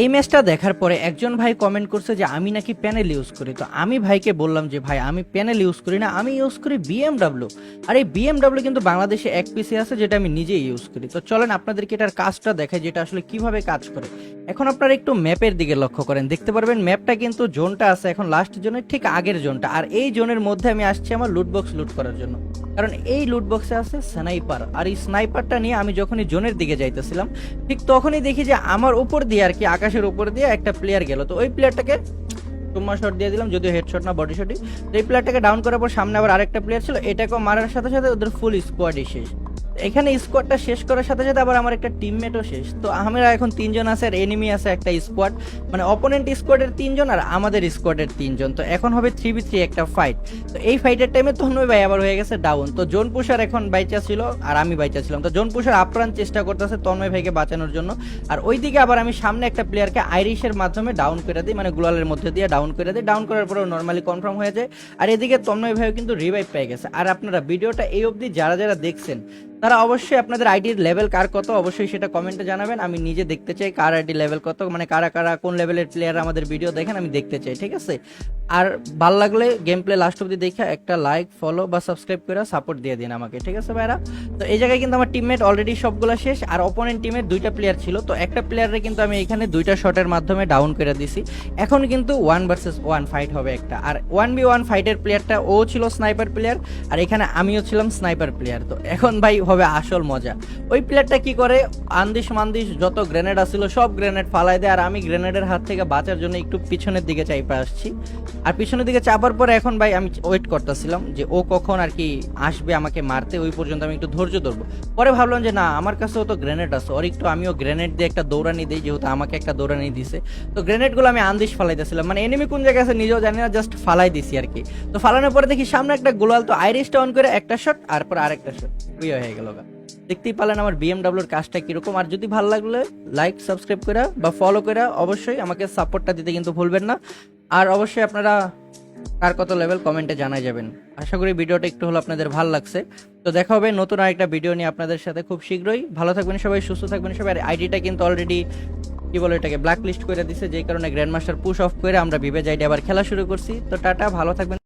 এই ম্যাচটা দেখার পরে একজন ভাই কমেন্ট করছে যে আমি নাকি প্যানেল ইউজ করি। তো আমি ভাইকে বললাম যে ভাই আমি প্যানেল ইউজ করি না, আমি ইউজ করি বিএমডাব্লিউ। আর এই বিএমডাব্লিউ কিন্তু বাংলাদেশে এক পিসি আছে যেটা আমি নিজেই ইউজ করি। তো চলেন আপনাদেরকে এটার কাজটা দেখাই যেটা আসলে কিভাবে কাজ করে। এখন আপনারা একটু ম্যাপের দিকে লক্ষ্য করেন, দেখতে পারবেন ম্যাপটা কিন্তু জোনটা আছে এখন লাস্ট জোনের ঠিক আগের জোনটা, আর এই জোনের মধ্যে আমি আসছি আমার লুট বক্স লুট করার জন্য। কারণ এই লুট বক্সে আছে স্নাইপার, আর এই স্নাইপারটা নিয়ে আমি যখনই জোনের দিকে যাইতেছিলাম ঠিক তখনই দেখি যে আমার উপর দিয়ে আর কি আকাশের উপর দিয়ে একটা প্লেয়ার গেল। তো ওই প্লেয়ারটাকে তোমার শট দিয়ে দিলাম, যদিও হেডশট না বডি শটই। তো এই প্লেয়ারটাকে ডাউন করার পর সামনে আবার আরেকটা প্লেয়ার ছিল, এটাকেও মারার সাথে সাথে ওদের ফুল স্কোয়াডই শেষ। এখানে স্কোয়াডটা শেষ করার সাথে সাথে আবার আমার একটা টিমমেটও শেষ। তো আমরা এখন তিনজন আছে আর এনিমি আছে একটা স্কোয়াড, মানে অপোনেন্ট স্কোয়াডের তিনজন আর আমাদের স্কোয়াডের তিনজন। তো এখন হবে 3v3 একটা ফাইট। তো এই ফাইটের টাইমে তন্ময় ভাই আবার হয়ে গেছে ডাউন। তো জোন পুষার এখন বাইচা ছিল আর আমি বাইচা ছিলাম। তো জোন পুষার আপ্রাণ চেষ্টা করতেছে তন্ময় ভাইকে বাঁচানোর জন্য, আর ওইদিকে আবার আমি সামনে একটা প্লেয়ারকে আইরিশের মাধ্যমে ডাউন করে দিই, মানে গ্লোয়ালের মধ্যে দিয়ে ডাউন করে দিই। ডাউন করার পরেও নর্মালি কনফার্ম হয়ে যায়। আর এদিকে তন্ময় ভাইও কিন্তু রিভাইভ পেয়ে গেছে। আর আপনারা ভিডিওটা এই অবধি যারা যারা দেখছেন তারা অবশ্যই আপনাদের আইডির লেভেল কার কত অবশ্যই সেটা কমেন্টে জানাবেন। আমি নিজে দেখতে চাই কার আইডি লেভেল কত, মানে কারা কারা কোন লেভেলের প্লেয়ার আমাদের ভিডিও দেখেন আমি দেখতে চাই, ঠিক আছে। আর ভালো লাগলে গেম প্লে লাস্ট অবধি দেখে একটা লাইক ফলো বা সাবস্ক্রাইব করে সাপোর্ট দিয়ে দিন আমাকে, ঠিক আছে ভাইরা। তো এই জায়গায় কিন্তু আমার টিমমেট অলরেডি সবগুলো শেষ, আর অপোনেন্ট টিমের দুইটা প্লেয়ার ছিল। তো একটা প্লেয়ারে কিন্তু আমি এখানে দুইটা শটের মাধ্যমে ডাউন করে দিছি। এখন কিন্তু 1 ভার্সেস 1 ফাইট হবে একটা, আর 1v1 ফাইটের প্লেয়ারটা ও ছিল স্নাইপার প্লেয়ার আর এখানে আমিও ছিলাম স্নাইপার প্লেয়ার। তো এখন ভাই হবে আসল মজা। ওই প্লেয়ারটা কি করে, আন্দিশ মান্দিশ যত গ্রেনেড আসছিল সব গ্রেনেড ফালাই দেয়, আর আমি গ্রেনেডের হাত থেকে বাঁচার জন্য একটু পিছনের দিকে চাইপা আসছি। আর পিছনের দিকে চাপার পরে এখন ভাই আমি ওয়েট করতেছিলাম যে ও কখন আর কি আসবে আমাকে মারতে, ওই পর্যন্ত আমি একটু ধৈর্য ধরবো। পরে ভাবলাম যে না আমার কাছেও তো গ্রেনেড আছে, ওর একটু আমিও গ্রেনেড দিয়ে একটা দৌড়ানি দিই, যেহেতু আমাকে একটা দৌড়ানি দিছে। তো গ্রেনেডগুলো আমি আন্দিশ ফালাইতেছিলাম, মানে এনিমি কোন জায়গায় আছে নিজেও জানি না, জাস্ট ফালাই দিছি আর কি। তো ফালানোর পরে দেখি সামনে একটা গোলাল, তো আইরিশটা অন করে একটা শট আর পর আরেকটা শট হয়ে গেল। দেখতেই পারলেন আমার বিএমডাব্লিউর কাজটা কিরকম। আর যদি ভালো লাগলে লাইক সাবস্ক্রাইব করে বা ফলো করে অবশ্যই আমাকে সাপোর্টটা দিতে কিন্তু ভুলবেন না। আর অবশ্যই আপনারা কার কত লেভেল কমেন্টে জানাই যাবেন। আশা করি ভিডিওটা একটু হলো আপনাদের ভালো লাগছে। তো দেখা হবে নতুন আরেকটা ভিডিও নিয়ে আপনাদের সাথে খুব শীঘ্রই। ভালো থাকবেন সবাই, সুস্থ থাকবেন সবাই। আর আইডিটা কিন্তু অলরেডি কি বলে এটাকে ব্ল্যাক লিস্ট করে দিছে, যেই কারণে গ্র্যান্ড মাস্টার পুশ অফ করে আমরা বিবেজ আইডি আবার খেলা শুরু করছি। তো টাটা, ভালো থাকবেন।